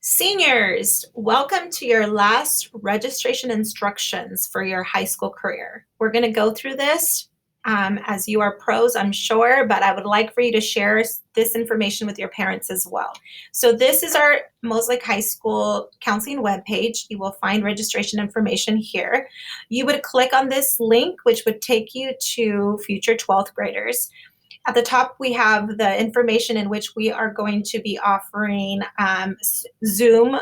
Seniors, welcome to your last registration instructions for your high school career. We're going to go through this as you are pros, I'm sure, but I would like for you to share this information with your parents as well. So this is our Mosaic High School counseling webpage. You will find registration information here. You would click on this link, which would take you to future 12th graders. At the top, we have the information in which we are going to be offering Zoom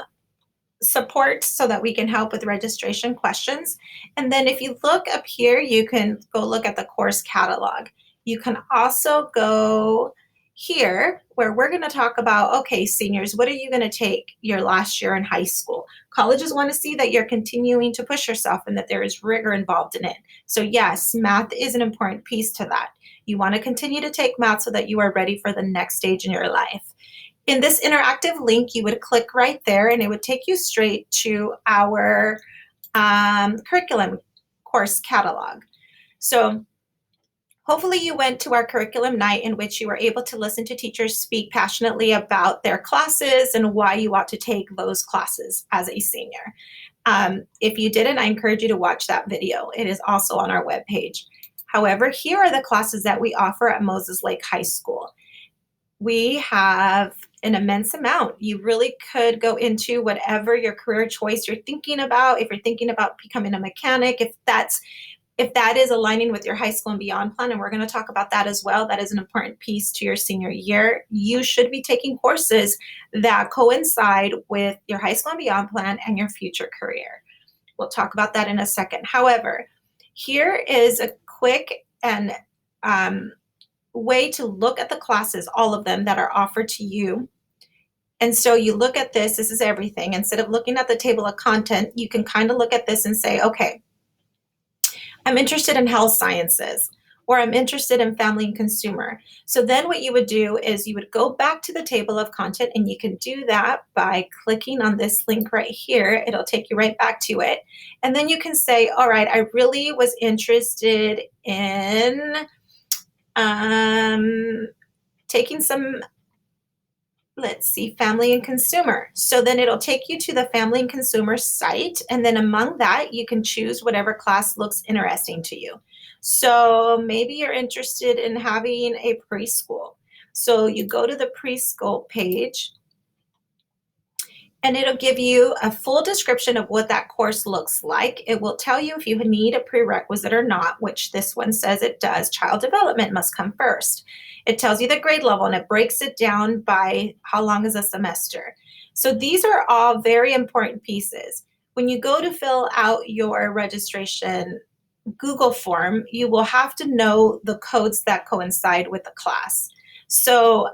support so that we can help with registration questions. And then if you look up here, you can go look at the course catalog. You can also go here where we're going to talk about, okay, seniors, what are you going to take your last year in high school? Colleges want to see that you're continuing to push yourself and that there is rigor involved in it. So yes, math is an important piece to that. You want to continue to take math so that you are ready for the next stage in your life. In this interactive link, you would click right there and it would take you straight to our curriculum course catalog. So hopefully you went to our curriculum night in which you were able to listen to teachers speak passionately about their classes and why you ought to take those classes as a senior. If you didn't, I encourage you to watch that video. It is also on our webpage. However, here are the classes that we offer at Moses Lake High School. We have an immense amount. You really could go into whatever your career choice you're thinking about. If you're thinking about becoming a mechanic, if that is aligning with your high school and beyond plan, and we're going to talk about that as well, that is an important piece to your senior year. You should be taking courses that coincide with your high school and beyond plan and your future career. We'll talk about that in a second. However, here is a quick and way to look at the classes, all of them that are offered to you. And so you look at this is everything. Instead of looking at the table of content, you can kind of look at this and say, okay, I'm interested in health sciences, or I'm interested in family and consumer. So then what you would do is you would go back to the table of content, and you can do that by clicking on this link right here. It'll take you right back to it. And then you can say, all right, I really was interested in taking some, let's see, family and consumer. So then it'll take you to the family and consumer site. And then among that, you can choose whatever class looks interesting to you. So maybe you're interested in having a preschool. So you go to the preschool page, and it'll give you a full description of what that course looks like. It will tell you if you need a prerequisite or not, which this one says it does. Child development must come first. It tells you the grade level, and it breaks it down by how long is a semester. So these are all very important pieces. When you go to fill out your registration Google form, you will have to know the codes that coincide with the class. So,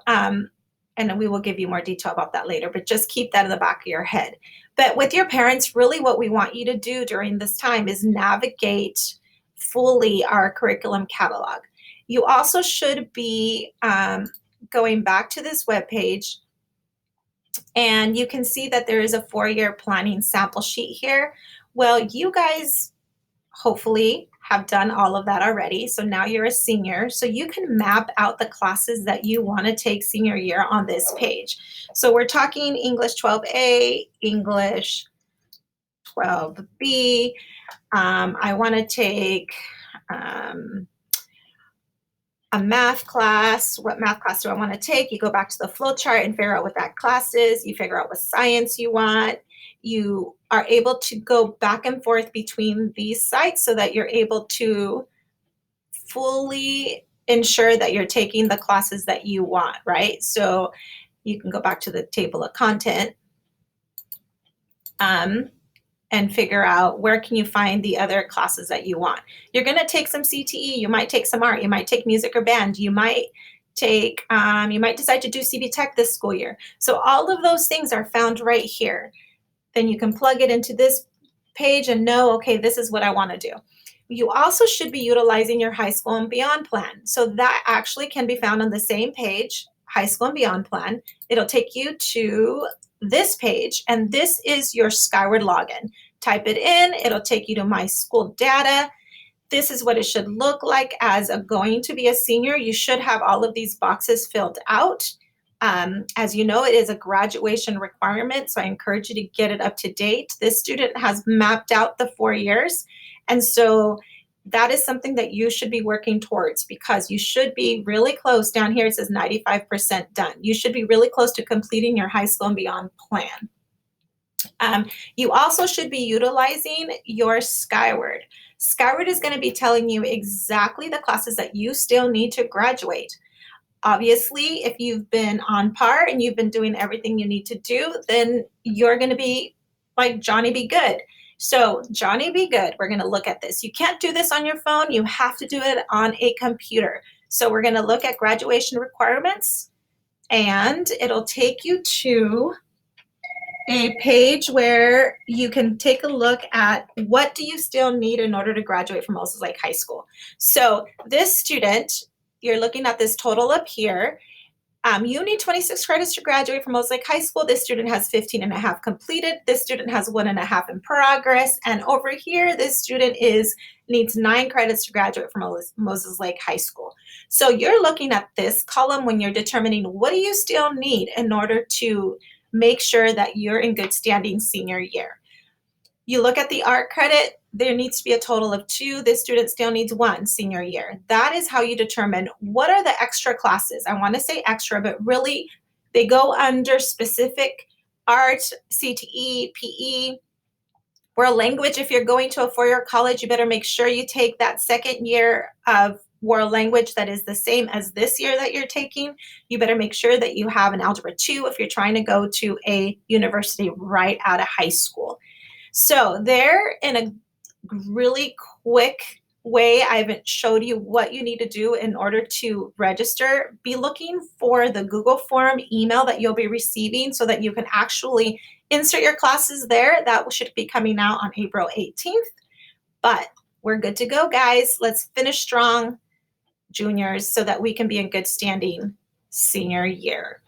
and we will give you more detail about that later, but just keep that in the back of your head. But with your parents, really what we want you to do during this time is navigate fully our curriculum catalog. You also should be going back to this webpage, and you can see that there is a 4-year planning sample sheet here. Well, you guys hopefully have done all of that already. So now you're a senior. So you can map out the classes that you want to take senior year on this page. So we're talking English 12A, English 12B. I want to take a math class. What math class do I want to take? You go back to the flow chart and figure out what that class is. You figure out what science you want. You are able to go back and forth between these sites so that you're able to fully ensure that you're taking the classes that you want, right? So you can go back to the table of content and figure out where can you find the other classes that you want. You're going to take some CTE, you might take some art, you might take music or band, you might take, you might decide to do CB Tech this school year. So all of those things are found right here. Then you can plug it into this page and know, okay, this is what I want to do. You also should be utilizing your high school and beyond plan. So that actually can be found on the same page, high school and beyond plan. It'll take you to this page, and this is your Skyward login. Type it in, it'll take you to my school data. This is what it should look like as going to be a senior. You should have all of these boxes filled out. As you know, it is a graduation requirement, so I encourage you to get it up to date. This student has mapped out the 4 years, and so that is something that you should be working towards, because you should be really close. Down here it says 95% done. You should be really close to completing your high school and beyond plan. You also should be utilizing your Skyward. Skyward is going to be telling you exactly the classes that you still need to graduate. Obviously, if you've been on par and you've been doing everything you need to do, then you're going to be like Johnny Be Good. So, Johnny Be Good, we're going to look at this. You can't do this on your phone, you have to do it on a computer. So, we're going to look at graduation requirements, and it'll take you to a page where you can take a look at what do you still need in order to graduate from Moses Lake High School. So this student, you're looking at this total up here. You need 26 credits to graduate from Moses Lake High School. This student has 15 and a half completed. This student has 1.5 in progress. And over here, this student needs 9 credits to graduate from Moses Lake High School. So you're looking at this column when you're determining what do you still need in order to make sure that you're in good standing senior year. You look at the art credit, there needs to be a total of 2. This student still needs 1 senior year. That is how you determine what are the extra classes. I want to say extra, but really they go under specific art, CTE, PE, world language. If you're going to a 4-year college, you better make sure you take that second year of world language that is the same as this year that you're taking. You better make sure that you have an Algebra 2 if you're trying to go to a university right out of high school. So there, in a really quick way, I've showed you what you need to do in order to register. Be looking for the Google form email that you'll be receiving so that you can actually insert your classes there. That should be coming out on April 18th. But we're good to go, guys. Let's finish strong, juniors, so that we can be in good standing senior year.